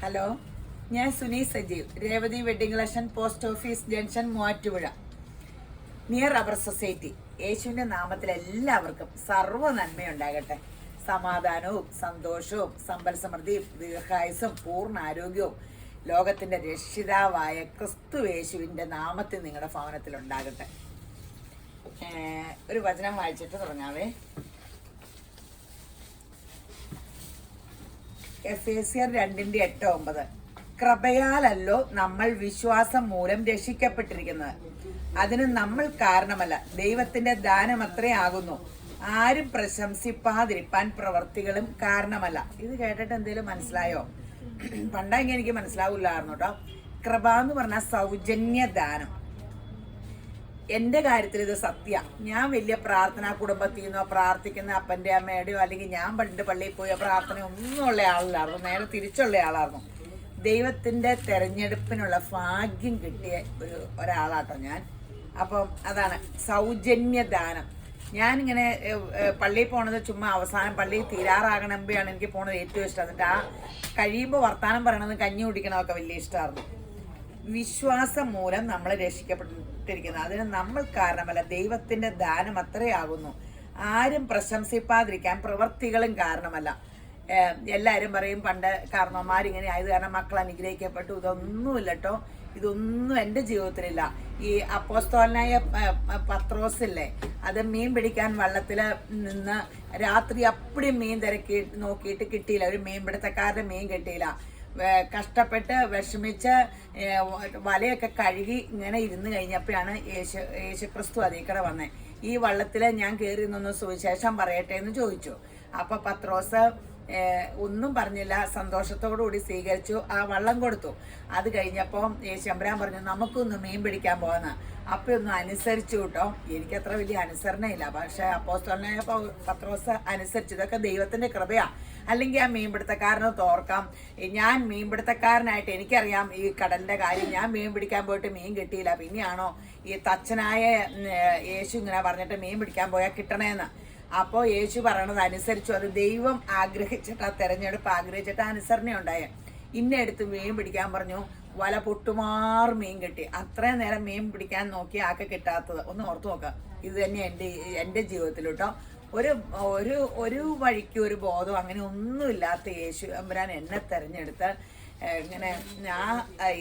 Hello, ഞാൻ Suni Sajeev, Revathi wedding collection, post office junction, Muvattupuzha, near rubber society. യേശുവിൻ്റെ നാമത്തിൽ എല്ലാവർക്കും സർവ്വ നന്മയുണ്ടാകട്ടെ. സമാധാനവും സന്തോഷവും സമ്പൽ സമൃദ്ധിയും ദീർഘായുസും പൂർണ്ണ ആരോഗ്യവും ലോകത്തിൻ്റെ രക്ഷിതാവായ ക്രിസ്തു യേശുവിൻ്റെ നാമത്തിൽ നിങ്ങളുടെ ഭവനത്തിൽ ഉണ്ടാകട്ടെ. ഒരു വചനം വായിച്ചിട്ട് തുടങ്ങാവേ. എഫേസ്യർ 2:8-9. കൃപയാലല്ലോ നമ്മൾ വിശ്വാസം മൂലം രക്ഷിക്കപ്പെട്ടിരിക്കുന്നത്. അതിന് നമ്മൾ കാരണമല്ല, ദൈവത്തിന്റെ ദാനമത്രേ ആകുന്നു. ആരും പ്രശംസിപ്പാതിരിപ്പാൻ പ്രവർത്തികളും കാരണമല്ല. ഇത് കേട്ടിട്ട് എന്തെങ്കിലും മനസ്സിലായോ? പണ്ടെങ്കിൽ എനിക്ക് മനസ്സിലാവില്ലായിരുന്നു കേട്ടോ. കൃപ എന്ന് പറഞ്ഞാൽ സൗജന്യ ദാനം. എൻ്റെ കാര്യത്തിൽ ഇത് സത്യ. ഞാൻ വലിയ പ്രാർത്ഥനാ കുടുംബത്തിൽ നിന്നോ പ്രാർത്ഥിക്കുന്ന അപ്പൻ്റെ അമ്മയുടെയോ അല്ലെങ്കിൽ ഞാൻ പണ്ട് പള്ളിയിൽ പോയ പ്രാർത്ഥന ഒന്നും ഉള്ള ആളിലായിരുന്നു. നേരെ തിരിച്ചുള്ള ആളായിരുന്നു. ദൈവത്തിൻ്റെ തെരഞ്ഞെടുപ്പിനുള്ള ഭാഗ്യം കിട്ടിയ ഒരാളാട്ടോ ഞാൻ. അപ്പം അതാണ് സൗജന്യ ദാനം. ഞാനിങ്ങനെ പള്ളിയിൽ പോണത് ചുമ്മാ അവസാനം പള്ളിയിൽ തീരാറാകണമ്പോഴാണ് എനിക്ക് പോണത് ഏറ്റവും ഇഷ്ടം. എന്നിട്ട് ആ കഴിയുമ്പോൾ വർത്താനം പറയണത് കഞ്ഞി കുടിക്കണമൊക്കെ വലിയ ഇഷ്ടമായിരുന്നു. വിശ്വാസം മൂലം നമ്മൾ രക്ഷിക്കപ്പെട്ടിരിക്കുന്നത്. അതിന് നമ്മൾ കാരണമല്ല, ദൈവത്തിന്റെ ദാനം അത്രയാകുന്നു. ആരും പ്രശംസിപ്പാതിരിക്കാൻ പ്രവർത്തികളും കാരണമല്ല. എല്ലാവരും പറയും പണ്ട് കാരണവന്മാരിങ്ങനെ ആയത് കാരണം മക്കൾ അനുഗ്രഹിക്കപ്പെട്ടു. ഇതൊന്നുമില്ല കേട്ടോ. ഇതൊന്നും എൻ്റെ ജീവിതത്തിലില്ല. ഈ അപ്പോസ്തലനായ പത്രോസില്ലേ, അത് മീൻ പിടിക്കാൻ വള്ളത്തിൽ നിന്ന് രാത്രി അപ്പടി മീൻ തിരക്കി നോക്കിയിട്ട് കിട്ടിയില്ല. ഒരു മീൻപിടുത്തക്കാരുടെ മീൻ കിട്ടിയില്ല. കഷ്ടപ്പെട്ട് വിഷമിച്ച് വലയൊക്കെ കഴുകി ഇങ്ങനെ ഇരുന്ന് കഴിഞ്ഞപ്പോഴാണ് യേശുക്രിസ്തു അതീക്കടെ വന്നത്. ഈ വള്ളത്തിൽ ഞാൻ കയറി നിന്ന് സുവിശേഷം പറയട്ടെ എന്ന് ചോദിച്ചു. അപ്പൊ പത്രോസ് ഒന്നും പറഞ്ഞില്ല, സന്തോഷത്തോടുകൂടി സ്വീകരിച്ചു. ആ വള്ളം കൊടുത്തു. അത് കഴിഞ്ഞപ്പോൾ യേശുമ്പരാൻ പറഞ്ഞു നമുക്കൊന്ന് മീൻ പിടിക്കാൻ പോകുന്ന. അപ്പൊ ഒന്ന് അനുസരിച്ചു കേട്ടോ. എനിക്കത്ര വലിയ അനുസരണയില്ല, പക്ഷെ അപ്പോസ്തലനായ പത്രോസ് അനുസരിച്ചു. ഇതൊക്കെ ദൈവത്തിന്റെ കൃപയാ. അല്ലെങ്കിൽ ആ മീൻപിടുത്തക്കാരനെ തോർക്കാം. ഞാൻ മീൻപിടുത്തക്കാരനായിട്ട് എനിക്കറിയാം ഈ കടലിന്റെ കാര്യം. ഞാൻ മീൻ പിടിക്കാൻ പോയിട്ട് മീൻ കിട്ടിയില്ല. പിന്നെയാണോ ഈ തച്ചനായ യേശു ഇങ്ങനെ പറഞ്ഞിട്ട് മീൻ പിടിക്കാൻ പോയാൽ കിട്ടണേന്ന്. അപ്പോൾ യേശു പറയണത് അനുസരിച്ചു. അത് ദൈവം ആഗ്രഹിച്ചിട്ട്, ആ തെരഞ്ഞെടുപ്പ് ആഗ്രഹിച്ചിട്ട് അനുസരണ ഉണ്ടായ. ഇന്നെടുത്ത് മീൻ പിടിക്കാൻ പറഞ്ഞു. വല പൊട്ടുമാറ് മീൻ കിട്ടി. അത്രയും നേരം മീൻ പിടിക്കാൻ നോക്കി ആക്കെ കിട്ടാത്തത്. ഒന്ന് ഓർത്തു നോക്കാം. ഇത് തന്നെ എൻ്റെ ജീവിതത്തിൽ കേട്ടോ. ഒരു വഴിക്ക് ഒരു ബോധം അങ്ങനെ ഒന്നുമില്ലാത്ത യേശുമ്പരാൻ എന്നെ തെരഞ്ഞെടുത്ത് ഇങ്ങനെ ഞാൻ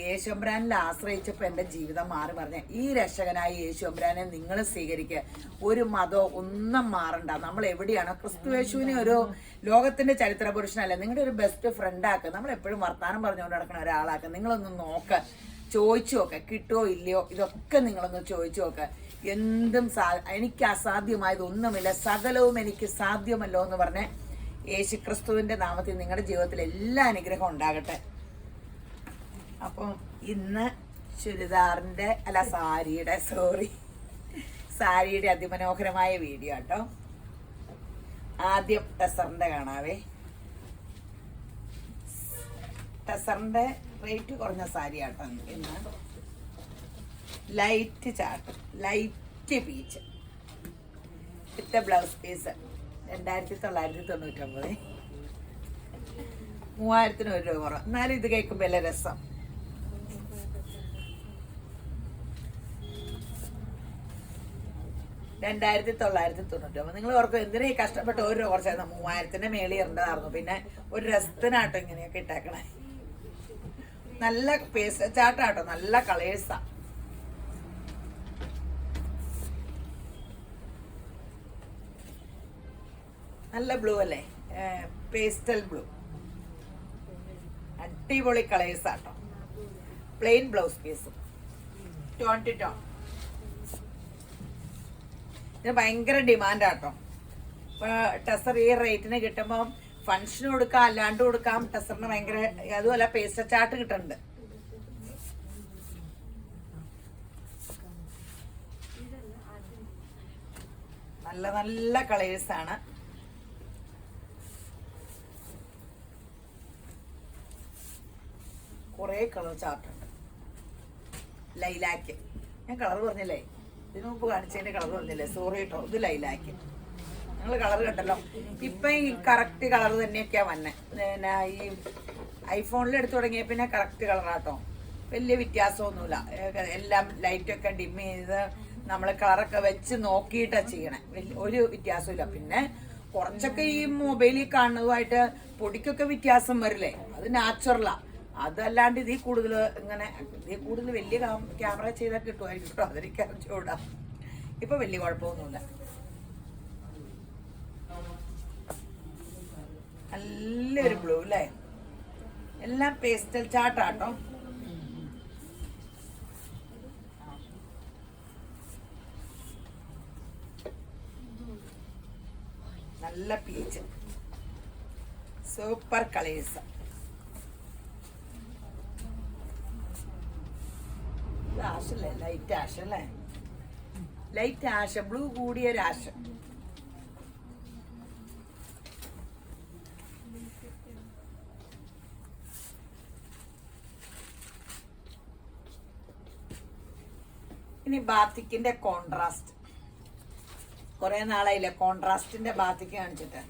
യേശുമ്പരാനിൽ ആശ്രയിച്ചപ്പോൾ എൻ്റെ ജീവിതം മാറി. പറഞ്ഞ ഈ രക്ഷകനായ യേശുമ്പരാനെ നിങ്ങൾ സ്വീകരിക്കുക. ഒരു മതവും ഒന്നും മാറണ്ട. നമ്മൾ എവിടെയാണോ ക്രിസ്തു യേശുവിനെ ഒരു ലോകത്തിന്റെ ചരിത്ര പുരുഷനല്ല, നിങ്ങളുടെ ഒരു ബെസ്റ്റ് ഫ്രണ്ട് ആക്കുക. നമ്മൾ എപ്പോഴും വർത്താനം പറഞ്ഞുകൊണ്ട് നടക്കുന്ന ഒരാളാക്കുക. നിങ്ങളൊന്ന് നോക്ക്, ചോദിച്ചു നോക്ക്, കിട്ടുമോ ഇല്ലയോ, ഇതൊക്കെ നിങ്ങളൊന്ന് ചോദിച്ചു നോക്ക്. എന്തും എനിക്ക് അസാധ്യമായതൊന്നുമില്ല, സകലവും എനിക്ക് സാധ്യമല്ലോ എന്ന് പറഞ്ഞ് യേശുക്രിസ്തുവിന്റെ നാമത്തിൽ നിങ്ങളുടെ ജീവിതത്തിൽ എല്ലാ അനുഗ്രഹവും ഉണ്ടാകട്ടെ. അപ്പം ഇന്ന് ചുരിദാറിന്റെ സാരിയുടെ അതിമനോഹരമായ വീഡിയോ കേട്ടോ. ആദ്യം ടെസറിന്റെ കാണാവേ. ടെസറിന്റെ റേറ്റ് കുറഞ്ഞ സാരി കേട്ടോ. ഇന്ന് light chart, light peach with blouse piece 2999. 3000-ന് 1 രൂപ കുറവ്. എന്നാലും ഇത് കേൾക്കുമ്പോൾ നല്ല രസം. $2999. നിങ്ങൾ ഓർക്കും എന്തിനാ ഈ കഷ്ടപ്പെട്ട് 1 രൂപ കുറച്ചായിരുന്നു. 3000-ന്റെ മേളിൽ ഇറണ്ടതായിരുന്നു. പിന്നെ ഒരു രസത്തിനാട്ടോ ഇങ്ങനെയൊക്കെ ഇട്ടേക്കണേ. നല്ല പേസ്റ്റ് ചാട്ടാട്ടോ, നല്ല കളേഴ്സാ. നല്ല ബ്ലൂ അല്ലേ, പേസ്റ്റൽ ബ്ലൂ. അടിപൊളി കളേഴ്സ് ആട്ടോ. പ്ലെയിൻ ബ്ലൗസ് പീസും ടോൺ ടു ടോൺ. ഇതിന് ഭയങ്കര ഡിമാൻഡാട്ടോ. ഇപ്പൊ ടെസർ ഈ റേറ്റിന് കിട്ടുമ്പോൾ ഫംഗ്ഷന് കൊടുക്കാം, അല്ലാണ്ട് കൊടുക്കാം. ടെസറിന് ഭയങ്കര, അതുമല്ല പേസ്റ്റൽ ചാർട്ട് കിട്ടുന്നുണ്ട്. നല്ല നല്ല കളേഴ്സാണ്. കുറേ കളർ ചാർട്ടുണ്ട്. ലൈലാക്ക്, ഞാൻ കളർ പറഞ്ഞില്ലേ, ഇതിനു മുമ്പ് കാണിച്ചതിന്റെ കളർ പറഞ്ഞില്ലേ, സോറി കേട്ടോ. ഇത് ലൈലാക്ക്. നിങ്ങൾ കളർ കണ്ടല്ലോ. ഇപ്പം ഈ കറക്റ്റ് കളർ തന്നെയൊക്കെയാണ് വന്നെ. പിന്നെ ഈ ഐഫോണിൽ എടുത്തു തുടങ്ങിയ പിന്നെ കറക്റ്റ് കളറാട്ടോ, വലിയ വ്യത്യാസമൊന്നുമില്ല. എല്ലാം ലൈറ്റൊക്കെ ഡിം ചെയ്ത് നമ്മൾ കളറൊക്കെ വെച്ച് നോക്കിയിട്ടാണ് ചെയ്യണേ. ഒരു വ്യത്യാസമില്ല. പിന്നെ കുറച്ചൊക്കെ ഈ മൊബൈലിൽ കാണുന്നതുമായിട്ട് പൊടിക്കൊക്കെ വ്യത്യാസം വരില്ലേ, അത് നാച്ചുറലാ. അതല്ലാണ്ട് ഇതിൽ കൂടുതൽ വലിയ ക്യാമറ ചെയ്താൽ കിട്ടുമായിരിക്കും കേട്ടോ, അതെനിക്ക് അറിഞ്ഞുകൂടാ. ഇപ്പൊ വലിയ കുഴപ്പമൊന്നുമില്ല. നല്ലൊരു ബ്ലൂ അല്ലേ, എല്ലാം പേസ്റ്റൽ ചാർട്ടാട്ടോ. നല്ല പീച്ച്, സൂപ്പർ കളേഴ്സ്. ആഷല്ലേ, ലൈറ്റ് ആഷ് അല്ലേ, ലൈറ്റ് ആഷ്, ബ്ലൂ കൂടിയ ഒരു ആഷ്. ഇനി ബാത്തിക്കിന്റെ കോൺട്രാസ്റ്റ്. കുറെ നാളായില്ലേ കോൺട്രാസ്റ്റിന്റെ ബാത്തിക്ക് കാണിച്ചിട്ട്.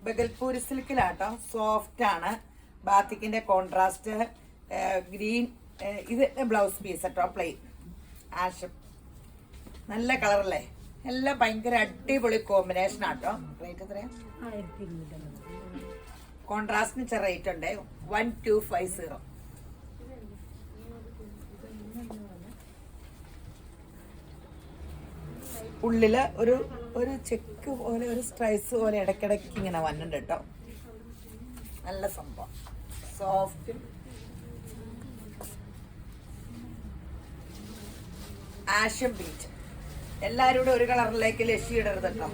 ബഗൽപൂരി സിൽക്കിലാട്ടോ, സോഫ്റ്റ് ആണ്. ബാത്തിക്കിന്റെ കോൺട്രാസ്റ്റ് ഗ്രീൻ. ഇത് ബ്ലൗസ് പീസ് കേട്ടോ, പ്ലെയിൻ ആഷ്. നല്ല കളറല്ലേ, എല്ലാം ഭയങ്കര അടിപൊളി കോമ്പിനേഷൻ ആട്ടോ. റേറ്റ് എത്രയാ? കോൺട്രാസ്റ്റിന് ചെറിയ റേറ്റ് ഉണ്ട്, 1250. ഉള്ളില് ഒരു ചെക്ക് പോലെ, ഒരു സ്ട്രൈസ് പോലെ ഇടയ്ക്കിടയ്ക്ക് ഇങ്ങനെ വന്നിട്ടുണ്ട് കേട്ടോ. നല്ല സംഭവം, സോഫ്റ്റ് ആഷും പീച്ച്. എല്ലാരും കൂടെ ഒരു കളറിലേക്ക് ലക്ഷി ഇടരുത് കേട്ടോ.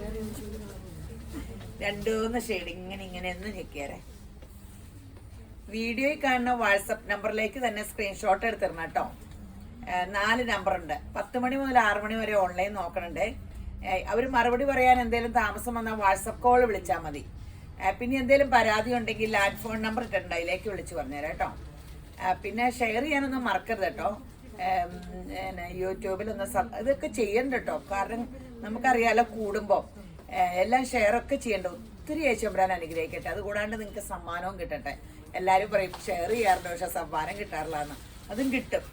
2-3 ഷെയ്ഡ് ഇങ്ങനെ ഒന്ന് ചെക്കിയാരെ. വീഡിയോയിൽ കാണുന്ന വാട്സപ്പ് നമ്പറിലേക്ക് തന്നെ സ്ക്രീൻഷോട്ട് എടുത്തിരണം കേട്ടോ. 4 നമ്പറുണ്ട്. 10 മണി മുതൽ 6 മണി വരെ ഓൺലൈൻ നോക്കണുണ്ട്. അവർ മറുപടി പറയാൻ എന്തെങ്കിലും താമസം വന്നാൽ വാട്സപ്പ് കോൾ വിളിച്ചാൽ മതി. പിന്നെ എന്തെങ്കിലും പരാതി ഉണ്ടെങ്കിൽ ലാൻഡ് ഫോൺ നമ്പർ ഇട്ടുണ്ട്, അതിലേക്ക് വിളിച്ച് പറഞ്ഞുതരാം കേട്ടോ. പിന്നെ ഷെയർ ചെയ്യാനൊന്നും മറക്കരുത് കേട്ടോ. യൂട്യൂബിലൊന്ന് ഇതൊക്കെ ചെയ്യണ്ട കേട്ടോ, കാരണം നമുക്കറിയാലോ കൂടുമ്പോൾ എല്ലാം ഷെയറൊക്കെ ചെയ്യണ്ട. ഒത്തിരി യേശുമ്പരാൻ അനുഗ്രഹിക്കട്ടെ. അതുകൂടാണ്ട് നിങ്ങൾക്ക് സമ്മാനവും കിട്ടട്ടെ. എല്ലാവരും പറയും ഷെയർ ചെയ്യാറുണ്ട് പക്ഷെ സമ്മാനം കിട്ടാറില്ല എന്ന്. അതും കിട്ടും.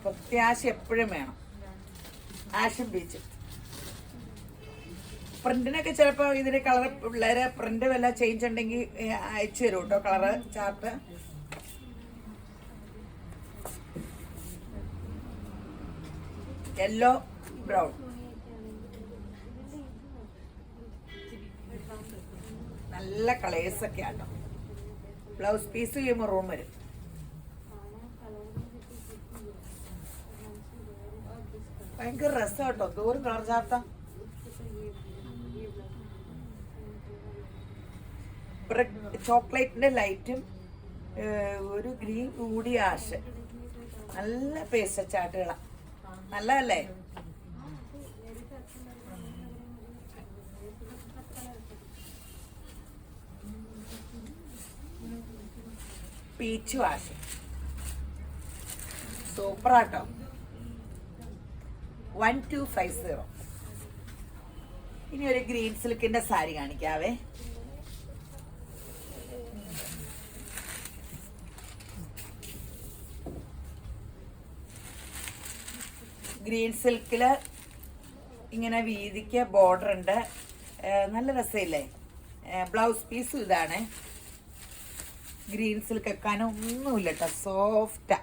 പ്രത്യാശ എപ്പോഴും വേണം. ആഷും ബീച്ചും. പ്രിന്റിനൊക്കെ ചിലപ്പോൾ ഇതിന്റെ കളർ പിള്ളേരെ പ്രിന്റ് വല്ല ചേഞ്ച് ഉണ്ടെങ്കിൽ അയച്ചു തരും കേട്ടോ, കളറ് ചാർട്ട്. യെല്ലോ ബ്രൗൺ, നല്ല കളേഴ്സ് ഒക്കെ ആട്ടോ. ബ്ലൗസ് പീസ് ഈ മെറൂൺ വരും. ഭയങ്കര രസം കേട്ടോ, ദൂരം കളർ ചാർട്ടാ. ചോക്ലേറ്റിന്റെ ലൈറ്റും ഒരു ഗ്രീൻ കൂടിയ ആഷ്. നല്ല പേസ്റ്റൽ ചാർട്ടുകളാ, നല്ലതല്ലേ? പീച്ച് വാഷ് സൂപ്പറാട്ടോ. 1250. ഇനി ഒരു ഗ്രീൻ സിൽക്കിന്റെ സാരി കാണിക്കാവേ. ഗ്രീൻ സിൽക്കില് ഇങ്ങനെ വീതിക്ക് ബോർഡർ ഉണ്ട്. നല്ല രസമില്ലേ? ബ്ലൗസ് പീസും ഇതാണ്. ഗ്രീൻ സിൽക്ക് വെക്കാനും ഒന്നുമില്ല കേട്ടോ, സോഫ്റ്റാ.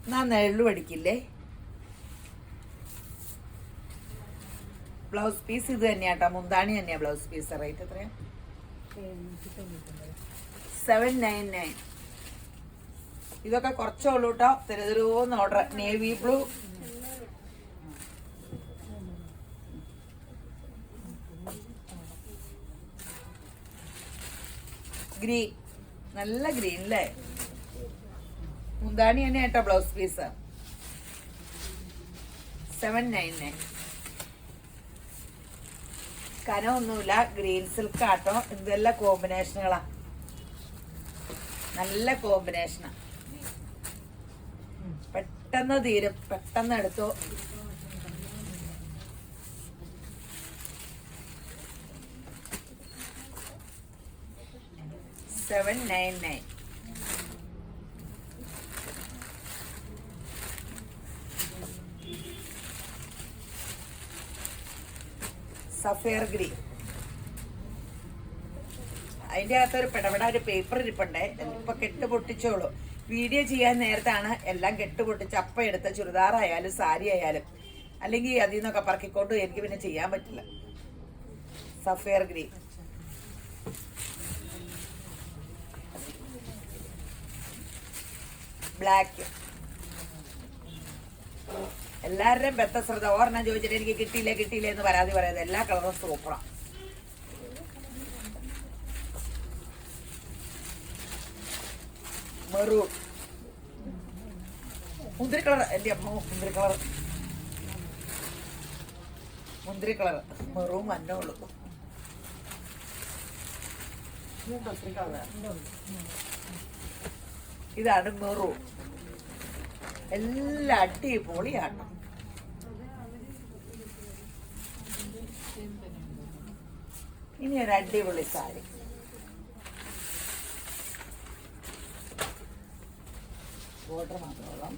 എന്നാ നെള്ളു അടിക്കില്ലേ? ബ്ലൗസ് പീസ് ഇത് തന്നെയാട്ടോ, മുന്താണി തന്നെയാ ബ്ലൗസ് പീസ്. റേറ്റ് എത്രയാ? 799. ഇതൊക്കെ കുറച്ചുള്ളൂ കേട്ടോ. തിരുതിരുന്ന് ഓർഡർ. നേവി ബ്ലൂ, ഗ്രീൻ, നല്ല ഗ്രീൻ അല്ലേ? മുന്താണി തന്നെ കേട്ടോ ബ്ലൗസ് പീസ്. 799. കനമൊന്നുമില്ല, ഗ്രീൻ സിൽക്ക് ആട്ടോ. ഇതെല്ലാം കോമ്പിനേഷനുകളാ, നല്ല കോമ്പിനേഷനാ. പെട്ടെന്ന് തീരും, പെട്ടെന്ന് എടുത്തു. $799. Sapphire green. അതിൻ്റെ അകത്തൊരു പെടപെട ഒരു പേപ്പർ ഇരിപ്പുണ്ടേ. ഇപ്പൊ കെട്ട് പൊട്ടിച്ചോളൂ. വീഡിയോ ചെയ്യാൻ നേരത്താണ് എല്ലാം കെട്ട് പൊട്ടിച്ച് അപ്പം എടുത്ത ചുരിദാറായാലും സാരി ആയാലും, അല്ലെങ്കിൽ അതിൽ നിന്നൊക്കെ പറക്കിക്കൊണ്ട് എനിക്ക് പിന്നെ ചെയ്യാൻ പറ്റില്ല. Sapphire green. ബ്ലാക്ക്. എല്ലാവരുടെയും ബദ്ധശ്രദ്ധ. ഓർണം ചോദിച്ചിട്ട് എനിക്ക് കിട്ടിയില്ല എന്ന് പരാതി പറയാതെ എല്ലാ കളറും സൂപ്പറാണ്. മെറൂൺ. മുന്തിരി കളർ. എൻ്റെ അമ്മ മുന്തിരി കളർ. മെറൂൺ മഞ്ഞുള്ളൂ. ഇതാണ് മെറൂൺ. എല്ലാം അടിപൊളിയാണ്. ഇനി ഒരു അടിപൊളി സാരി. ബോർഡർ മാത്രമേ.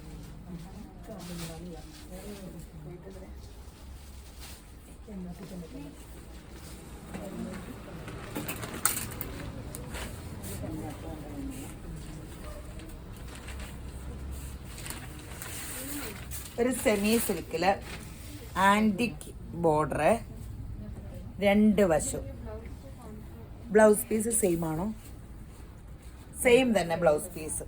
ഒരു സെമി സിൽക്കില് ആന്റിക് ബോർഡർ, 2 വശം. ബ്ലൗസ് പീസ് സെയിം ആണോ? സെയിം തന്നെ ബ്ലൗസ് പീസ്.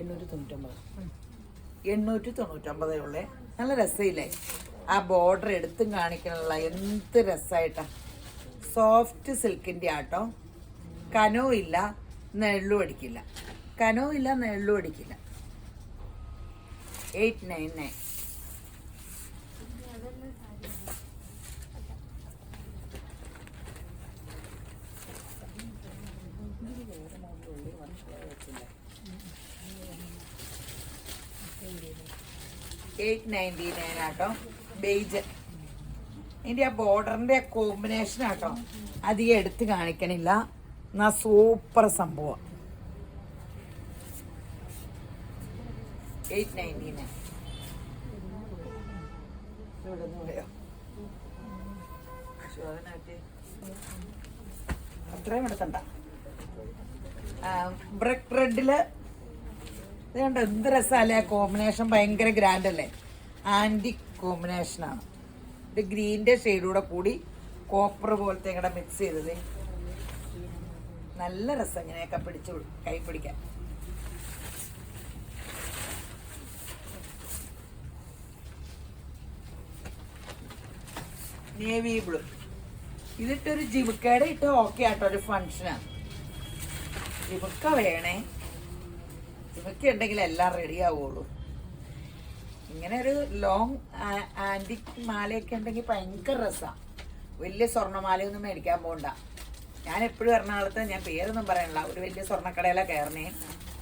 899 ഉള്ളേ. നല്ല രസമില്ലേ? ആ ബോർഡർ എടുത്തും കാണിക്കാനുള്ള എന്ത് രസമായിട്ടാ. സോഫ്റ്റ് സിൽക്കിൻ്റെ ആട്ടോ. കനോ ഇല്ല, നെള്ളും അടിക്കില്ല. 899. $899 ആട്ടോ. ബേജ്. ഇതിൻ്റെ ആ ബോർഡറിൻ്റെ കോമ്പിനേഷൻ ആട്ടോ അധികം എടുത്ത് കാണിക്കണില്ല. എന്നാ സൂപ്പർ സംഭവം. 899. അത്രയും എടുക്കണ്ട. ബ്രിക്ക് റെഡില് ഇത് കണ്ടോ എന്ത് രസമല്ലേ? കോമ്പിനേഷൻ ഭയങ്കര ഗ്രാൻഡ് അല്ലേ? ആന്റിക് കോമ്പിനേഷനാണ്. ഇത് ഗ്രീൻ്റെ ഷെയ്ഡൂടെ കൂടി കോപ്പർ പോലത്തെ കൂടെ മിക്സ് ചെയ്തത്. നല്ല രസം ഇങ്ങനെയൊക്കെ പിടിച്ചു കൈ പിടിക്കാൻ. Navy blue. ഇതിട്ടൊരു ജിമുക്കയുടെ ഇട്ട് ഓക്കെ ആട്ടോ. ഒരു ഫങ്ഷനാണ്. ജിമുക്ക വേണേ. ജിമുക്ക ഉണ്ടെങ്കിൽ എല്ലാം റെഡി ആവുള്ളൂ. ഇങ്ങനെ ഒരു ലോങ് ആന്റിക് മാലയൊക്കെ ഉണ്ടെങ്കിൽ ഭയങ്കര രസമാണ്. വലിയ സ്വർണ്ണമാലയൊന്നും മേടിക്കാൻ പോകണ്ട. ഞാൻ എപ്പോഴും എറണാകുളത്ത്, ഞാൻ പേരൊന്നും പറയണില്ല, ഒരു വലിയ സ്വർണ്ണക്കടയിലാണ് കയറണേ.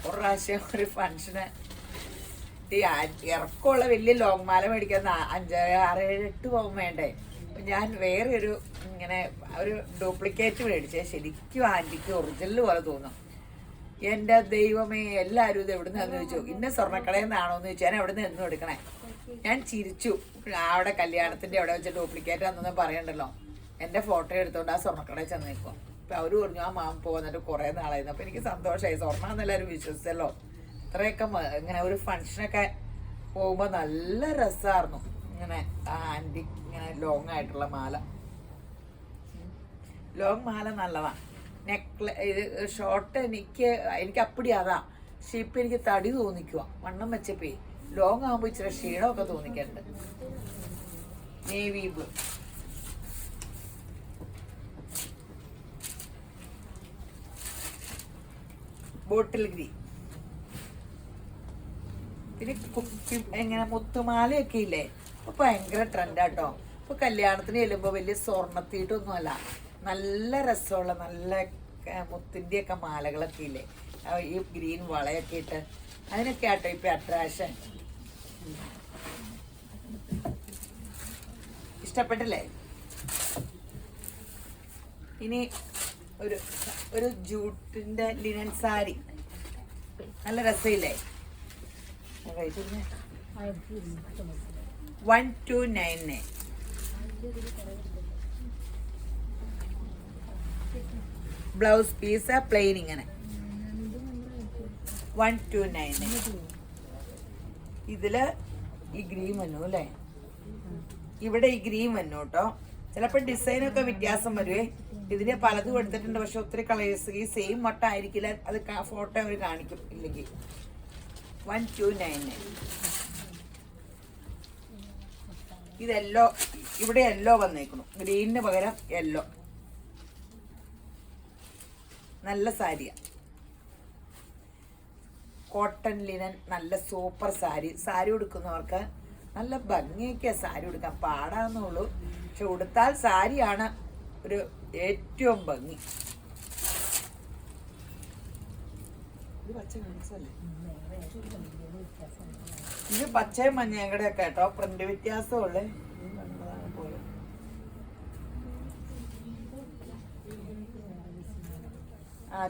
ഒരു പ്രാവശ്യം ഒരു ഫങ്ഷന് ഈ ഇറക്കമുള്ള വലിയ ലോങ് മാല മേടിക്കാൻ 5, 6, 7, 8 പവൻ വേണ്ടേ. ഞാൻ വേറെ ഒരു ഇങ്ങനെ ഒരു ഡ്യൂപ്ലിക്കേറ്റ് മേടിച്ചേ. ശരിക്കും ആന്റിക്ക് ഒറിജിനൽ പോലെ തോന്നും. എൻ്റെ ദൈവമേ, എല്ലാവരും ഇത് എവിടെ നിന്നാന്ന് ചോദിച്ചു. ഇന്ന സ്വർണ്ണക്കടയിൽ നിന്നാണോ എന്ന് ചോദിച്ചു. ഞാൻ എവിടെ നിന്ന് എന്നും എടുക്കണേ. ഞാൻ ചിരിച്ചു. അവിടെ കല്യാണത്തിൻ്റെ അവിടെ വെച്ച് ഡ്യൂപ്ലിക്കേറ്റ് ആണെന്നൊന്നും പറയണ്ടല്ലോ. എൻ്റെ ഫോട്ടോ എടുത്തോണ്ട് ആ സ്വർണ്ണക്കടയിൽ ചെന്ന് നിൽക്കും. അപ്പം അവർ പറഞ്ഞു ആ മാം പോന്നിട്ട് കുറേ നാളായിരുന്നു. അപ്പം എനിക്ക് സന്തോഷമായി. സ്വർണ്ണം എല്ലാവരും വിശ്വസിച്ചല്ലോ. ഇത്രയൊക്കെ ഇങ്ങനെ ഒരു ഫങ്ഷനൊക്കെ പോകുമ്പോൾ നല്ല രസമായിരുന്നു. ഇങ്ങനെ ആൻറ്റിക് ഇങ്ങനെ ലോങ് ആയിട്ടുള്ള മാല. ലോങ് മാല നല്ലതാണ്. ഇത് ഷോർട്ട് എനിക്ക് അപ്പടി അതാ. പക്ഷെ ഇപ്പം എനിക്ക് തടി തോന്നിക്കുക. വണ്ണം വെച്ചപ്പോ ലോങ് ആകുമ്പോൾ ഇച്ചിരി ക്ഷീണമൊക്കെ തോന്നിക്കുന്നുണ്ട്. Navy blue. Bottle green. പിന്നെ എങ്ങനെ മുത്തുമാലയൊക്കെ ഇല്ലേ, അപ്പൊ ഭയങ്കര ട്രെൻഡാട്ടോ. ഇപ്പൊ കല്യാണത്തിന് ചെല്ലുമ്പോൾ വലിയ സ്വർണ്ണത്തീട്ടൊന്നും അല്ല, നല്ല രസമുള്ള നല്ല മുത്തിൻ്റെയൊക്കെ മാലകളൊക്കെ ഇല്ലേ, ഈ ഗ്രീൻ വളയൊക്കെ ഇട്ട് അതിനൊക്കെ ആട്ടോ ഇപ്പൊ അട്രാക്ഷൻ. ഇഷ്ടപ്പെട്ടില്ലേ? ഇനി ഒരു ഒരു ജൂട്ടിന്റെ ലിനൻ സാരി, നല്ല രസമില്ലേ? 1299. ബ്ലൗസ് പീസ് പ്ലെയിൻ ഇങ്ങനെ 1299. ഇതില് ഈ ഗ്രീൻ വന്നു അല്ലേ? ഇവിടെ ഈ ഗ്രീൻ വന്നു കേട്ടോ. ചിലപ്പോൾ ഡിസൈനൊക്കെ വ്യത്യാസം വരുവേ. ഇതിന് പലതും എടുത്തിട്ടുണ്ട്, പക്ഷെ ഒത്തിരി കളേഴ്സ് ഈ സെയിം വട്ടം ആയിരിക്കില്ല. അത് ഫോട്ടോ അവർ കാണിക്കും ഇല്ലെങ്കിൽ. 1299. ഇത് യെല്ലോ, ഇവിടെ യെല്ലോ വന്നേക്കുന്നു, ഗ്രീനിന് പകരം യെല്ലോ. നല്ല സാരിയാ, കോട്ടൺ ലിനൻ, നല്ല സൂപ്പർ സാരി. സാരി ഉടുക്കുന്നവർക്ക് നല്ല ഭംഗിയൊക്കെയാ സാരി ഉടുക്കാൻ, പാടാന്നുള്ളൂ. പക്ഷെ ഉടുത്താൽ സാരിയാണ് ഒരു ഏറ്റവും ഭംഗി. ഇത് പച്ചയും മഞ്ഞയും കൂടെ ഒക്കെ കേട്ടോ, പ്രിന്റ് വ്യത്യാസമുള്ളേ.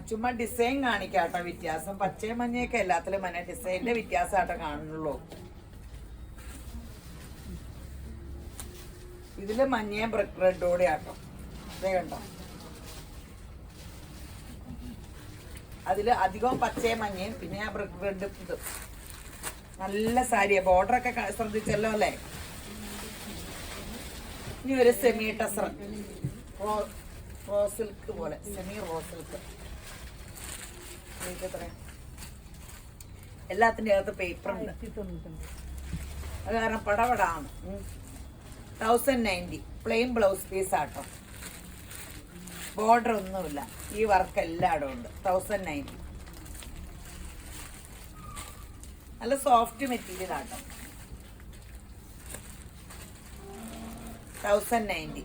ചുമ്മാ ഡിസൈൻ കാണിക്കാട്ടോ വ്യത്യാസം. പച്ചയും മഞ്ഞയൊക്കെ എല്ലാത്തിലും മഞ്ഞ ഡിസൈനിന്റെ വ്യത്യാസമാട്ടോ കാണുന്നുള്ളൂ. ഇതില് മഞ്ഞയും ബ്രിക്ക് റെഡോടെ ആട്ടോ, അതേ കണ്ടോ. അതില് അധികവും പച്ചയും മഞ്ഞയും, പിന്നെ ആ ബ്രിക്ക് റെഡും. ഇത് നല്ല സാരിയാ, ബോർഡറൊക്കെ ശ്രദ്ധിച്ചല്ലോ അല്ലേ? ഇനി ഒരു സെമി ടസർ, റോ സിൽക്ക് പോലെ, സെമി റോ സിൽക്ക്. എല്ലാത്തിന്റെ അകത്ത് പേപ്പർ ഉണ്ട്, അത് കാരണം പടപടാണ്. 1090 പ്ലെയിൻ ബ്ലൗസ് പീസ് ആട്ടോ, ബോർഡർ ഒന്നുമില്ല. ഈ വർക്ക് എല്ലായിടും ഉണ്ട്. 1090. നല്ല സോഫ്റ്റ് മെറ്റീരിയൽ ആട്ടോ. 1090.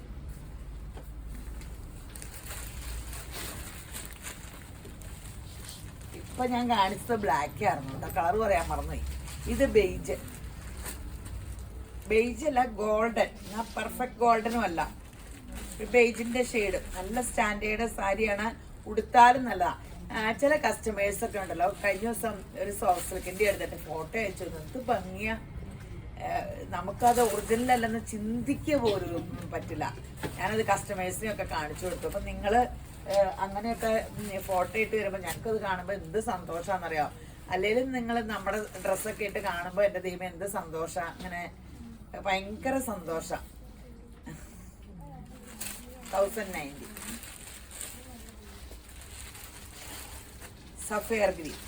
ഇപ്പൊ ഞാൻ കാണിച്ചത് ബ്ലാക്ക് ആയിരുന്നു കേട്ടോ, കളർ പറയാൻ മറന്നുപോയി. ഇത് ബെയ്ജ്, ബെയ്ജ് അല്ല, ഗോൾഡൻ. ഞാൻ പെർഫെക്റ്റ് ഗോൾഡനും അല്ല, ബെയ്ജിന്റെ ഷെയ്ഡ്. നല്ല സ്റ്റാൻഡേർഡ് സാരിയാണ്, ഉടുത്താലും നല്ലതാ. ചില കസ്റ്റമേഴ്സ് ഒക്കെ ഉണ്ടല്ലോ, കഴിഞ്ഞ ദിവസം ഒരു സോഫ്റ്റ് സിൽക്കിന്റെ എടുത്തിട്ട് ഫോട്ടോ അയച്ചു, എന്ത് ഭംഗിയാ. നമുക്കത് ഒറിജിനൽ അല്ലെന്ന് ചിന്തിക്കുക പോലും പറ്റില്ല. ഞാനത് കസ്റ്റമേഴ്സിനെയൊക്കെ കാണിച്ചു കൊടുത്തു. അപ്പം നിങ്ങൾ അങ്ങനെയൊക്കെ ഫോട്ടോ ഇട്ട് വരുമ്പോൾ ഞങ്ങൾക്കത് കാണുമ്പോൾ എന്ത് സന്തോഷമാണെന്നറിയാം. അല്ലെങ്കിലും നിങ്ങൾ നമ്മുടെ ഡ്രസ്സൊക്കെ ഇട്ട് കാണുമ്പോൾ എൻ്റെ ദൈവം എന്ത് സന്തോഷം, അങ്ങനെ ഭയങ്കര സന്തോഷം. 1090. Sapphire green,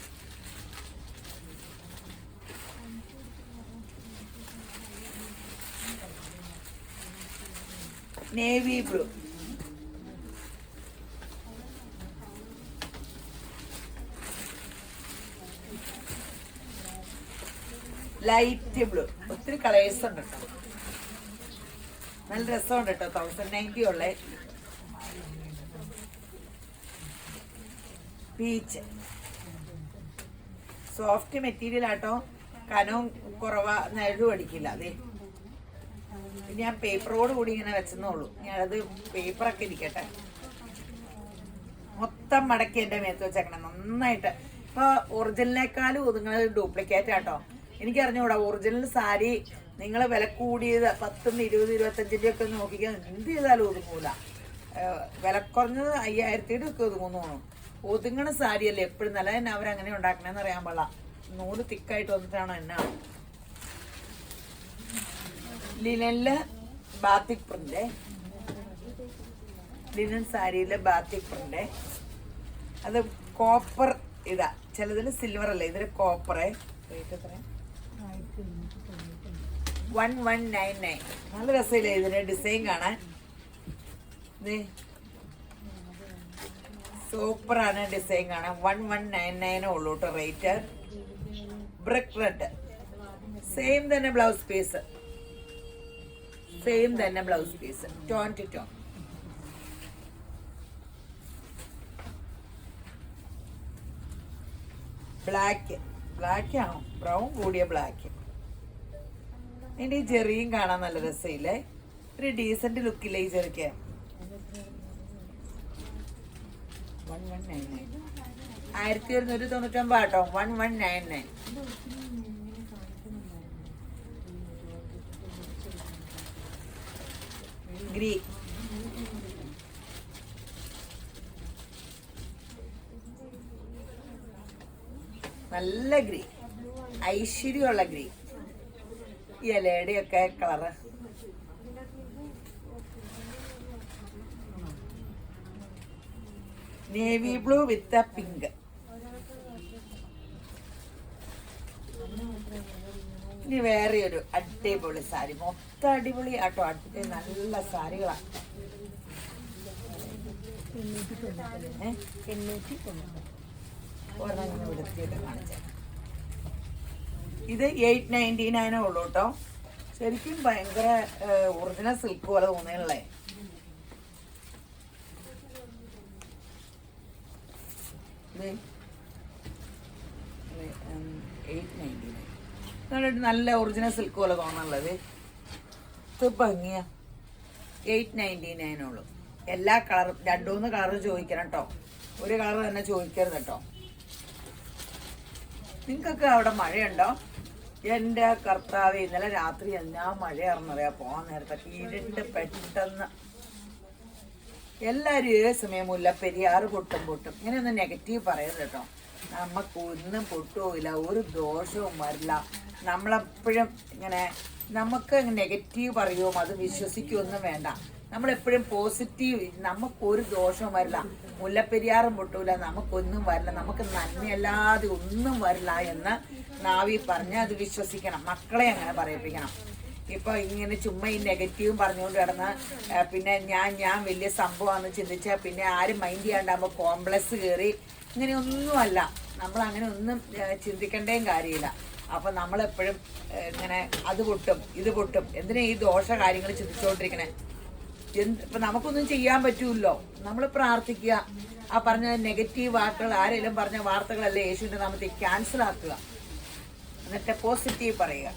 navy blue, light blue. ഒത്തിരി കളേഴ്സ് ഉണ്ട് കേട്ടോ, നല്ല രസമുണ്ട് കേട്ടോ. 1090 ഉള്ളേ. പീച്ച്, സോഫ്റ്റ് മെറ്റീരിയൽ ആട്ടോ, കനവും കുറവാ, നെഴുതും അടിക്കില്ല. അതെ, ഞാൻ പേപ്പറോട് കൂടി ഇങ്ങനെ വെച്ചെന്നുള്ളൂ. ഞാനത് പേപ്പറൊക്കെ ഇരിക്കട്ടെ. മൊത്തം മടക്കി എൻ്റെ മേത്ത് വെച്ചേക്കണം നന്നായിട്ട്. ഇപ്പൊ ഒറിജിനലിനേക്കാളും ഒതുങ്ങുന്നത് ഡ്യൂപ്ലിക്കേറ്റ് ആട്ടോ. എനിക്കറിഞ്ഞൂടാ, ഒറിജിനൽ സാരി നിങ്ങൾ വില കൂടിയത് 10, 20, 25 ഒക്കെ നോക്കിക്കാൻ എന്ത് ചെയ്താലും ഒതുങ്ങൂല. വില കുറഞ്ഞത് 5000 ഒക്കെ ഒതുങ്ങുന്നു. ഒതുങ്ങണ സാരിയല്ലേ എപ്പോഴും നല്ല. തന്നെ അവരങ്ങനെ ഉണ്ടാക്കണേന്ന് അറിയാൻ പാടില്ല. നൂല് തിക്കായിട്ട് വന്നിട്ടാണോ എന്നാ. ലിനനില് ബാത്തിക് പ്രിന്റ്, ലിനൻ സാരിയില് ബാത്തിക് പ്രിന്റ്. അത് കോപ്പർ ഇതാ, ചിലതിൽ സിൽവർ അല്ലേ, ഇതിൽ കോപ്പറേ. 1199. നല്ല രസമില്ലേ ഇതിന്റെ ഡിസൈൻ കാണാൻ. സൂപ്പറാണ് ഡിസൈൻ കാണാൻ. 1199 ഉള്ളൂ കേട്ടോ റേറ്റ്. ബ്രിക്ക് റെഡ്, സെയിം തന്നെ ബ്ലൗസ് പീസ്, സെയിം തന്നെ blouse piece, tone to tone. Black, black ആണോ, ബ്രൗൺ കൂടിയ ബ്ലാക്ക്. ഇതിന്റെ ഈ ചെറിയും കാണാൻ നല്ല രസമില്ലേ, ഒരു ഡീസന്റ് ലുക്കില്ലേ ഈ ചെറിക്ക്. 1199 കേട്ടോ, 1199. ഗ്രീ നല്ല ഗ്രീ, ഐശ്വര്യമുള്ള ഗ്രീ. ഈ ഇലയുടെയൊക്കെ colour navy blue with pink. ഇനി വേറെ ഒരു അടിപൊളി സാരി, മൊത്തം അടിപൊളി ആട്ടോ, നല്ല സാരികളാണ്. 890 വൃത്തിയായിട്ട് കാണിച്ചേ. ഇത് 899 ഉള്ളൂ കേട്ടോ. ശരിക്കും ഭയങ്കര ഒറിജിനൽ സിൽക്ക് പോലെ തോന്നിയല്ലേ. നല്ല ഒറിജിനൽ സിൽക്ക് പോലെ തോന്നാനുള്ളത്. ഇത് ഭംഗിയാ. 899 ഉള്ളൂ. എല്ലാ കളറും 2-3 കളറ് ചോദിക്കണം കേട്ടോ, ഒരു കളർ തന്നെ ചോദിക്കരുത് കേട്ടോ. നിങ്ങൾക്കൊക്കെ അവിടെ മഴയുണ്ടോ? എൻ്റെ കർത്താവ്, ഇന്നലെ രാത്രി എന്നാ മഴയാണെന്നറിയാം. പോകാൻ നേരത്തൊക്കെ ഇരുണ്ട് പെട്ടെന്ന്. എല്ലാവരും ഏത് സമയം മുല്ലപ്പെരിയാറ് പൊട്ടും. ഇങ്ങനെയൊന്നും നെഗറ്റീവ് പറയരുത് കേട്ടോ. നമുക്ക് ഒന്നും പൊട്ടുമില്ല, ഒരു ദോഷവും വരില്ല. നമ്മളെപ്പോഴും ഇങ്ങനെ നമുക്ക് നെഗറ്റീവ് പറയുമോ അത് വിശ്വസിക്കുകയൊന്നും വേണ്ട. നമ്മളെപ്പോഴും പോസിറ്റീവ്, നമുക്കൊരു ദോഷവും വരില്ല. മുല്ലപ്പെരിയാറും പൊട്ടൂല, നമുക്കൊന്നും വരില്ല, നമുക്ക് നന്മയല്ലാതെ ഒന്നും വരില്ല എന്ന് നാവി പറഞ്ഞ് അത് വിശ്വസിക്കണം. മക്കളെ അങ്ങനെ പറയിപ്പിക്കണം. ഇപ്പൊ ഇങ്ങനെ ചുമ്മാ ഈ നെഗറ്റീവും പറഞ്ഞുകൊണ്ട് കിടന്ന് പിന്നെ ഞാൻ വലിയ സംഭവമാണെന്ന് ചിന്തിച്ചാൽ പിന്നെ ആരും മൈൻഡ് ചെയ്യാണ്ടാകുമ്പോൾ കോംപ്ലക്സ് കയറി ഇങ്ങനെയൊന്നുമല്ല. നമ്മൾ അങ്ങനെ ഒന്നും ചിന്തിക്കേണ്ടേയും കാര്യമില്ല. അപ്പൊ നമ്മളെപ്പോഴും ഇങ്ങനെ അത് പൊട്ടും ഇത് പൊട്ടും, എന്തിനാ ഈ ദോഷ കാര്യങ്ങൾ ചിന്തിച്ചുകൊണ്ടിരിക്കണേ? ഇപ്പൊ നമുക്കൊന്നും ചെയ്യാൻ പറ്റൂല്ലോ. നമ്മൾ പ്രാർത്ഥിക്കുക. ആ പറഞ്ഞ നെഗറ്റീവ് വാക്കുകൾ, ആരെങ്കിലും പറഞ്ഞ വാർത്തകളല്ലേ യേശുവിന്റെ നാമത്തിൽ ക്യാൻസൽ ആക്കുക, എന്നിട്ട് പോസിറ്റീവ് പറയുക.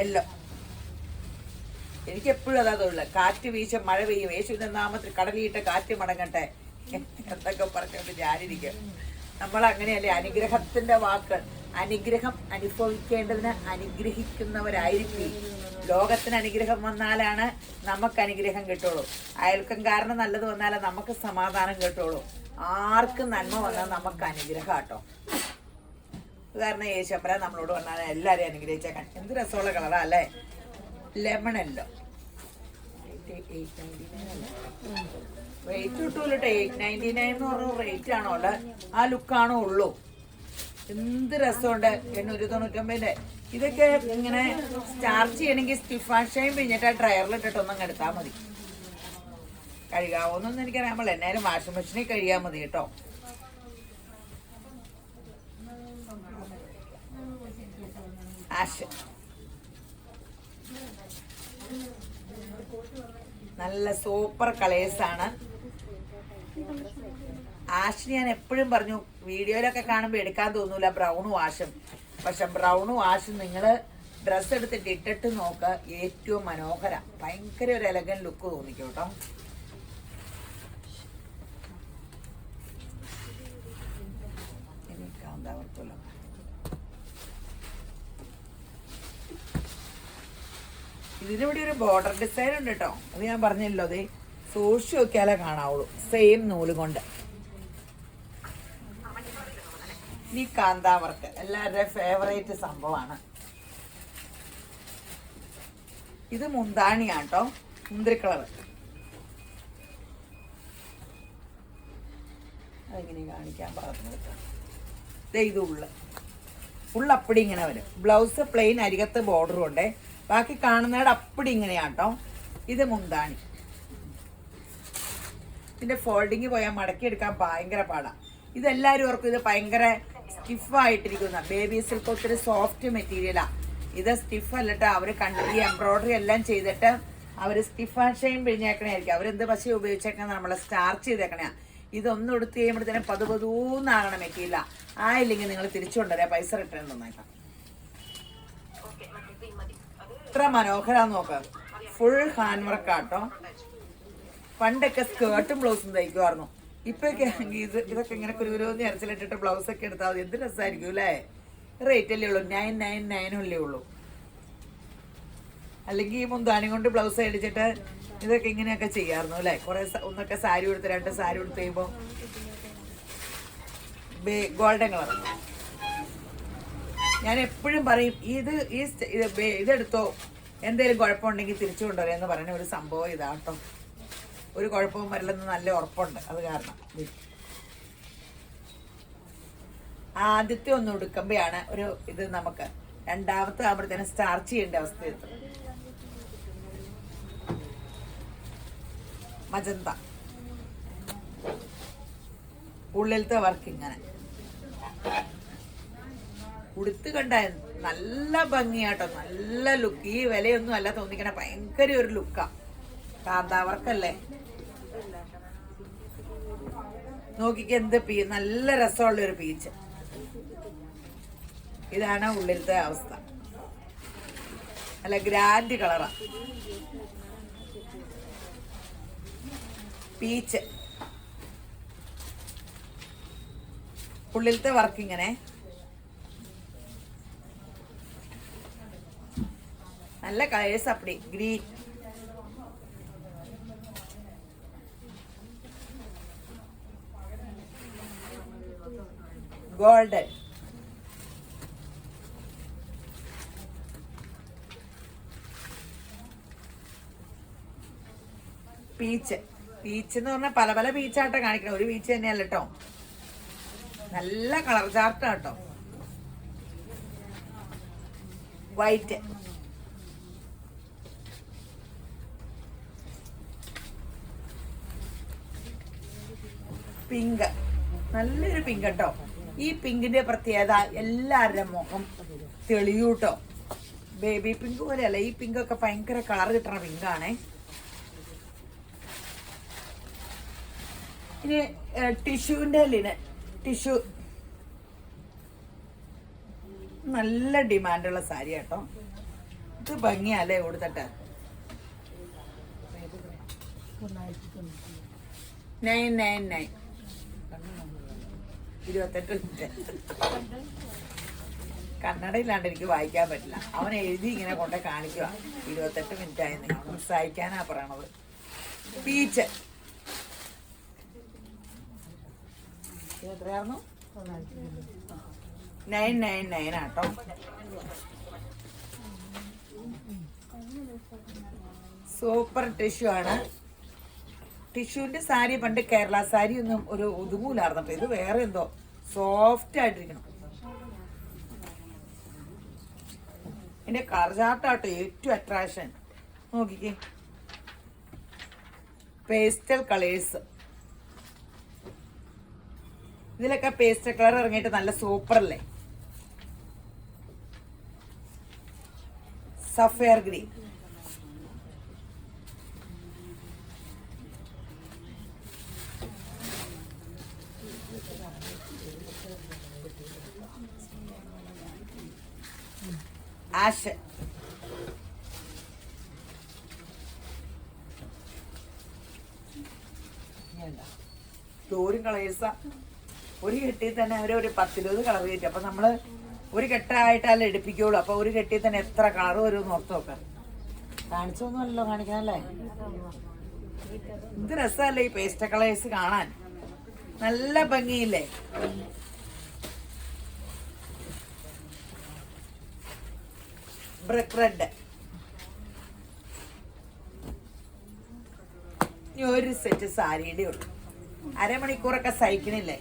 എല്ലാം എനിക്ക് എപ്പോഴും അതാ തൊഴിൽ. കാറ്റ് വീശ മഴ പെയ്യും, യേശുവിന്റെ നാമത്തിൽ കടലിയിട്ട് കാറ്റ് മടങ്ങട്ടെ എന്തൊക്കെ പറഞ്ഞുകൊണ്ട് ഞാനിരിക്കും. നമ്മൾ അങ്ങനെയല്ലേ, അനുഗ്രഹത്തിന്റെ വാക്കുകൾ. അനുഗ്രഹം അനുഭവിക്കേണ്ടതിന് അനുഗ്രഹിക്കുന്നവരായിരിക്കും. ലോകത്തിന് അനുഗ്രഹം വന്നാലാണ് നമുക്ക് അനുഗ്രഹം കിട്ടുള്ളൂ. അയൽക്കം കാരണം നല്ലത് വന്നാലേ നമുക്ക് സമാധാനം കിട്ടുള്ളൂ. ആർക്കും നന്മ വന്നാൽ നമുക്ക് അനുഗ്രഹം കേട്ടോ. കാരണം യേശപ്പര നമ്മളോട് പറഞ്ഞാൽ എല്ലാവരെയും അനുഗ്രഹിച്ചേക്കാൻ. എന്ത് രസമുള്ള കളറാ അല്ലേ, ലെമണല്ലോ. റേറ്റ് കിട്ടൂല്ലോ 899 എന്ന് പറഞ്ഞ റേറ്റ് ആണോ അല്ല, ആ ലുക്കാണോ ഉള്ളൂ. എന്ത് രസമുണ്ട്. 899. ഇതൊക്കെ ഇങ്ങനെ സ്റ്റാർച്ച് ചെയ്യണമെങ്കിൽ സ്റ്റിഫാഷയും പിഴിഞ്ഞിട്ട് ഡ്രയറിലിട്ടിട്ടൊന്നും എടുത്താൽ മതി. കഴുകാവോന്നൊന്നും എനിക്കറിയാൻ പാടില്ല, എന്നാലും വാഷിംഗ് മെഷീനിൽ കഴുകിയാൽ മതി കേട്ടോ. ആഷ് നല്ല സൂപ്പർ കളേഴ്സാണ്. ആഷ് ഞാൻ എപ്പോഴും പറഞ്ഞു, വീഡിയോയിലൊക്കെ കാണുമ്പോൾ എടുക്കാൻ തോന്നൂല ബ്രൗണും ആഷും. പക്ഷെ ബ്രൗണും ആഷും നിങ്ങൾ ഡ്രസ്സ് എടുത്തിട്ട് ഇട്ടിട്ട് നോക്കുക, ഏറ്റവും മനോഹര, ഭയങ്കര ഒരു എലഗൻ ലുക്ക് തോന്നിക്കും കേട്ടോ. ഇതിനിവിടെ ഒരു ബോർഡർ ഡിസൈൻ ഉണ്ട് കേട്ടോ, അത് ഞാൻ പറഞ്ഞല്ലോ. അത് സൂക്ഷിച്ച് നോക്കിയാലേ കാണാവുള്ളൂ. സെയിം നൂല് കൊണ്ട്. ഈ കാന്താവർക്ക് എല്ലാവരുടെയും ഫേവറേറ്റ് സംഭവമാണ്. ഇത് മുന്താണിയാണ് കേട്ടോ, മുന്തിരി കളർ. അതെങ്ങനെ കാണിക്കാൻ പറഞ്ഞു. ഇത് ഉള്ളപ്പടി ഇങ്ങനെ വരും. ബ്ലൗസ് പ്ലെയിൻ, അരികത്ത് ബോർഡറും ഉണ്ട്. ബാക്കി കാണുന്നവിടെ അപ്പടി ഇങ്ങനെയാട്ടോ. ഇത് മുന്താണി. ഇതിന്റെ ഫോൾഡിങ് പോയാൽ മടക്കി എടുക്കാൻ ഭയങ്കര പാടാ. ഇതെല്ലാവരും ഓർക്കും ഇത് ഭയങ്കര സ്റ്റിഫായിട്ടിരിക്കുന്ന ബേബി സിൽക്ക്, ഒത്തിരി സോഫ്റ്റ് മെറ്റീരിയലാ. ഇത് സ്റ്റിഫ് അല്ലട്ടോ. അവര് ഈ എംബ്രോയിഡറി എല്ലാം ചെയ്തിട്ട് അവര് സ്റ്റിഫാഷയും പിഴിഞ്ഞേക്കണായിരിക്കും. അവരെന്ത് പശ ഉപയോഗിച്ചേക്കണ നമ്മളെ സ്റ്റാർച്ച് ചെയ്തേക്കണ. ഇതൊന്നും എടുത്ത് കഴിയുമ്പോഴത്തേനും പതുപതൂന്നാകണ മെറ്റീരിയല. ആയില്ലെങ്കിൽ നിങ്ങൾ തിരിച്ചു കൊണ്ടുവരാം, പൈസ റിട്ടേൺ തന്നേക്കാം. എത്ര മനോഹരാന്ന് നോക്കാം. ഫുൾ ഹാൻഡ് വർക്കാട്ടോ. പണ്ടൊക്കെ സ്കേർട്ടും ബ്ലൗസും തയ്ക്കുമായിരുന്നു. ഇപ്പൊക്കെ ഇതൊക്കെ ഇങ്ങനെ കുരുകുരുന്ന് ഇറച്ചിലിട്ടിട്ട് ബ്ലൗസ് ഒക്കെ എടുത്താൽ മതി. എന്ത് രസമായിരിക്കും അല്ലേ? റേറ്റ് അല്ലേ ഉള്ളൂ, 999 അല്ലേ ഉള്ളൂ. അല്ലെങ്കിൽ ഈ മുന്താണി കൊണ്ട് ബ്ലൗസ് അടിച്ചിട്ട് ഇതൊക്കെ ഇങ്ങനെയൊക്കെ ചെയ്യാറുന്നു അല്ലേ? കുറെ ഒന്നൊക്കെ സാരി കൊടുത്ത് 2 സാരി കൊടുത്ത് കഴിയുമ്പോൾ ഗോൾഡൻ കളർ. ഞാൻ എപ്പോഴും പറയും ഇതെടുത്തോ, എന്തെങ്കിലും കുഴപ്പമുണ്ടെങ്കിൽ തിരിച്ചു കൊണ്ടുവരാം എന്ന് പറയുന്ന ഒരു സംഭവം ഇതാട്ടോ. ഒരു കുഴപ്പവും വരില്ലെന്ന് നല്ല ഉറപ്പുണ്ട്. അത് കാരണം ആദ്യത്തെ ഒന്ന് ഉടുക്കുമ്പോഴാണ് ഒരു ഇത് നമുക്ക്, രണ്ടാമത്തെ ആകുമ്പോഴത്തേനും സ്റ്റാർച്ച് ചെയ്യേണ്ട അവസ്ഥ എത്തും. മജന്ത ഉള്ളിലത്തെ വർക്ക് ഇങ്ങനെ ഉടുത്ത് കണ്ട നല്ല ഭംഗിയാട്ടോ, നല്ല ലുക്ക്. ഈ വിലയൊന്നും അല്ല തോന്നിക്കണ, ഭയങ്കര ഒരു ലുക്കാ. കാന്താവർക്കല്ലേ, നോക്കിക്ക് എന്ത് നല്ല രസമുള്ള ഒരു പീച്ച്. ഇതാണ് ഉള്ളിലത്തെ അവസ്ഥ. നല്ല ഗ്രാൻഡ് കളറാ പീച്ച്. ഉള്ളിലത്തെ വർക്ക് ഇങ്ങനെ നല്ല കളേഴ്സ്. അപ്പടി ഗ്രീൻ, ഗോൾഡൻ, പീച്ച്. പീച്ച് എന്ന് പറഞ്ഞാൽ പല പല പീച്ചാട്ടോ കാണിക്കണം, ഒരു പീച്ച് തന്നെയല്ല കേട്ടോ. നല്ല കളർ ചാർട്ടാ കേട്ടോ. വൈറ്റ്, പിങ്ക്, നല്ലൊരു പിങ്ക് കേട്ടോ. ഈ പിങ്കിന്റെ പ്രത്യേകത എല്ലാവരുടെ മുഖം തെളിയൂട്ടോ. ബേബി പിങ്ക് പോലെയല്ല, ഈ പിങ്കൊക്കെ ഭയങ്കര കളർ കിട്ടണ പിങ്കാണേ. ഇനി ടിഷ്യൂവിന്റെ ലിനൻ ടിഷ്യൂ, നല്ല ഡിമാൻഡുള്ള സാരി കേട്ടോ. ഇത് ഭംഗിയല്ലേ കൊടുത്തിട്ട്. 999 28 മിനിറ്റ്. കന്നഡയില്ലാണ്ട് എനിക്ക് വായിക്കാൻ പറ്റില്ല. അവൻ എഴുതി ഇങ്ങനെ കൊണ്ട് കാണിക്കുക. 28 മിനിറ്റ് ആയി. നിങ്ങൾ സഹായിക്കാനാ പറയണത്. പീച്ച് എത്രയായിരുന്നു? 999 ആട്ടോ. സൂപ്പർ ടിഷ്യൂ ആണ്. ടിഷ്യൂവിന്റെ സാരി പണ്ട് കേരള സാരി ഒന്നും ഒരു ഒതുങ്ങൂലായിരുന്നു. ഇത് വേറെ എന്തോ സോഫ്റ്റ് ആയിട്ടിരിക്കണം. ഇതിന്റെ കളർ ചാർട്ടാട്ടോ ഏറ്റവും അട്രാക്ഷൻ. നോക്കിക്കേ, പേസ്റ്റൽ കളേഴ്സ്. ഇതിലൊക്കെ പേസ്റ്റൽ കളർ ഇറങ്ങിയിട്ട് നല്ല സൂപ്പർ അല്ലേ? സഫയർ ഗ്രീൻ, ആഷ്, തോരും കളേഴ്സാ. ഒരു കെട്ടിൽ തന്നെ ഒരു 10-20 കളർ കയറ്റി. അപ്പൊ നമ്മള് ഒരു കെട്ടായിട്ടല്ല എടുപ്പിക്കുള്ളൂ. അപ്പൊ ഒരു കെട്ടിൽ തന്നെ എത്ര കളർ വരും ഓർത്ത് നോക്കാം. കാണിച്ചൊന്നുമല്ലോ കാണിക്കാനല്ലേ. എന്ത് രസമല്ലേ ഈ പേസ്റ്റൽ കളേഴ്സ് കാണാൻ, നല്ല ഭംഗിയില്ലേ? Brick red. ഇനി ഒരു സെറ്റ് സാരിയുടെ ഉള്ളു. അരമണിക്കൂറൊക്കെ സഹിക്കണില്ലേ?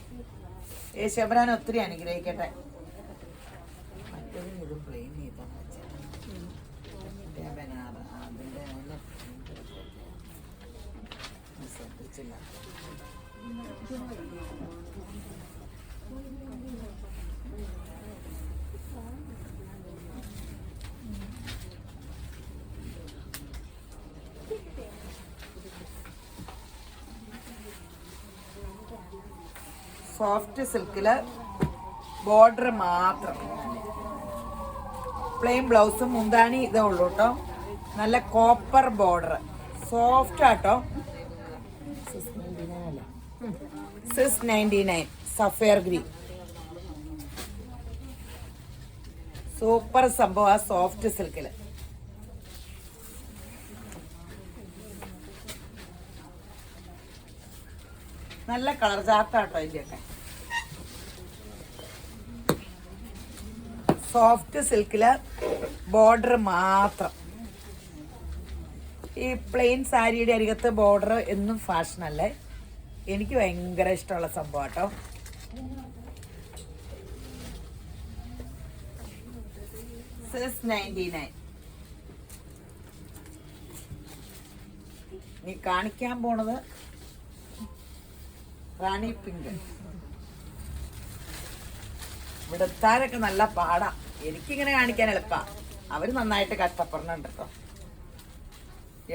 യേശോബരാൻ ഒത്തിരി അനുഗ്രഹിക്കട്ടെ. മറ്റൊരു ഇതും പ്ലെയിൻ ചെയ്താൽ അതിന്റെ ശ്രദ്ധിച്ചില്ല. സോഫ്റ്റ് സിൽക്കില് ബോർഡർ മാത്രം, പ്ലെയിൻ ബ്ലൗസും മുന്താണി ഇതേ ഉള്ളൂ കേട്ടോ. നല്ല കോപ്പർ ബോർഡർ, സോഫ്റ്റ് ആട്ടോ. 699 സഫയർ ഗ്രീൻ. സൂപ്പർ സംഭവം, ആ സോഫ്റ്റ് സിൽക്കില്. നല്ല കളർ ചാർട്ടാട്ടോ ഇതിന്റെയൊക്കെ. സോഫ്റ്റ് സിൽക്കില് ബോർഡർ മാത്രം. ഈ പ്ലെയിൻ സാരിയുടെ അരികത്ത് ബോർഡർ എന്നും ഫാഷനല്ലേ. എനിക്ക് ഭയങ്കര ഇഷ്ടമുള്ള സംഭവം കേട്ടോ. $699. നീ കാണിക്കാൻ പോണത് റാണി പിങ്ക്. ഇവിടെത്താനൊക്കെ നല്ല പാടാ. എനിക്കിങ്ങനെ കാണിക്കാൻ എളുപ്പാ, അവര് നന്നായിട്ട് കഷ്ടപ്പെടുന്നുണ്ട് കേട്ടോ.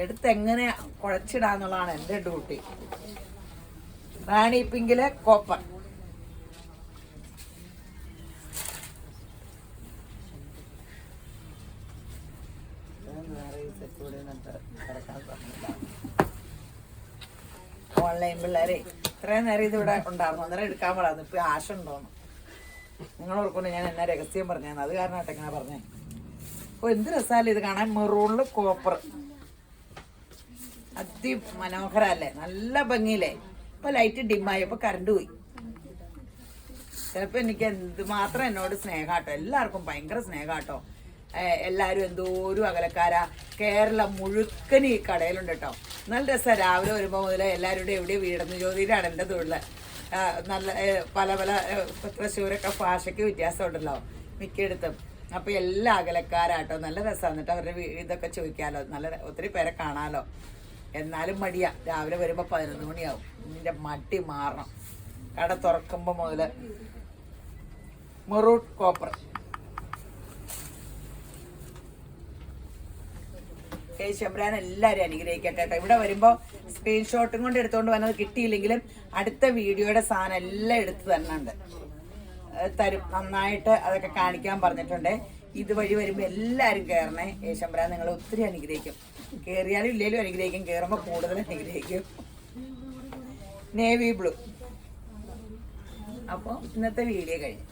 എടുത്ത് എങ്ങനെ കുഴച്ചിടാന്നുള്ളതാണ് എൻ്റെ ഡ്യൂട്ടി. റാണി പിങ്കില് കോപ്പർ. ഓൺലൈൻ പിള്ളേരെ ഇത്രയും നേരം ഇത് ഇവിടെ ഉണ്ടായിരുന്നു, അന്നേരം എടുക്കാൻ പറയാം. ഇപ്പൊ ആശ ഉണ്ടോന്ന് നിങ്ങൾ ഓർക്കൊണ്ട് ഞാൻ എന്നാ രഹസ്യം പറഞ്ഞാന്ന്, അത് കാരണമായിട്ട് എങ്ങനെ പറഞ്ഞേ. അപ്പൊ എന്ത് രസാലേ ഇത് കാണാൻ. മെറൂണില് കോപ്പർ അതിമനോഹരല്ലേ, നല്ല ഭംഗിയില്ലേ. ഇപ്പൊ ലൈറ്റ് ഡിമ്മായി, ഇപ്പൊ കറണ്ട് പോയി. ചിലപ്പോ എനിക്ക് എന്തുമാത്രം എന്നോട് സ്നേഹാട്ടോ, എല്ലാവർക്കും ഭയങ്കര സ്നേഹാട്ടോ. എല്ലാരും എന്തോരും അകലക്കാരാ. കേരളം മുഴുക്കന് ഈ കടയിലുണ്ട് കേട്ടോ. നല്ല രസം. രാവിലെ വരുമ്പോ മുതലേ എല്ലാവരുടെയും എവിടെ വീടെന്ന് ജ്യോതിയിലാണ് എൻ്റെ തൊഴില്. നല്ല പല പല തൃശ്ശൂരൊക്കെ ഭാഷയ്ക്ക് വ്യത്യാസം ഉണ്ടല്ലോ മിക്കയിടത്തും. അപ്പൊ എല്ലാ അകലക്കാരാട്ടോ. നല്ല രസമാണ്. എന്നിട്ട് അവരുടെ ഇതൊക്കെ ചോദിക്കാലോ, നല്ല ഒത്തിരി പേരെ കാണാലോ. എന്നാലും മടിയാ, രാവിലെ വരുമ്പോ 11 മണിയാവും. നിന്റെ മടി മാറണം. കട തുറക്കുമ്പോ മുതല് മെറൂൺ കോപ്പർ. ശബ്രാൻ എല്ലാവരും അനുഗ്രഹിക്കട്ടെ കേട്ടോ. ഇവിടെ വരുമ്പോ സ്ക്രീൻഷോട്ടും കൊണ്ട് എടുത്തുകൊണ്ട് വന്നത് കിട്ടിയില്ലെങ്കിലും അടുത്ത വീഡിയോയുടെ സാധനം എല്ലാം എടുത്ത് തന്നുണ്ട് തരും. നന്നായിട്ട് അതൊക്കെ കാണിക്കാൻ പറഞ്ഞിട്ടുണ്ട്. ഇതുവഴി വരുമ്പോ എല്ലാരും കയറണേ. ശബ്രാൻ നിങ്ങൾ ഒത്തിരി അനുഗ്രഹിക്കും. കയറിയാലും ഇല്ലേലും അനുഗ്രഹിക്കും, കയറുമ്പോ കൂടുതൽ അനുഗ്രഹിക്കും. Navy blue. അപ്പോൾ ഇന്നത്തെ വീഡിയോ കഴിഞ്ഞു.